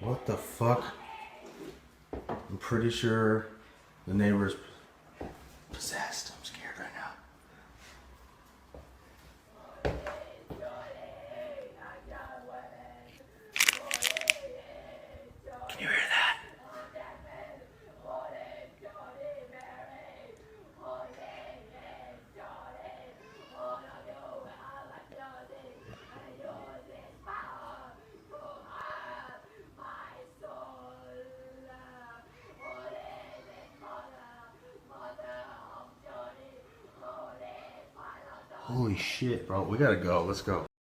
What the fuck? I'm pretty sure the neighbor's possessed. I'm scared right now. Can you hear that? Holy shit, bro. We gotta go. Let's go.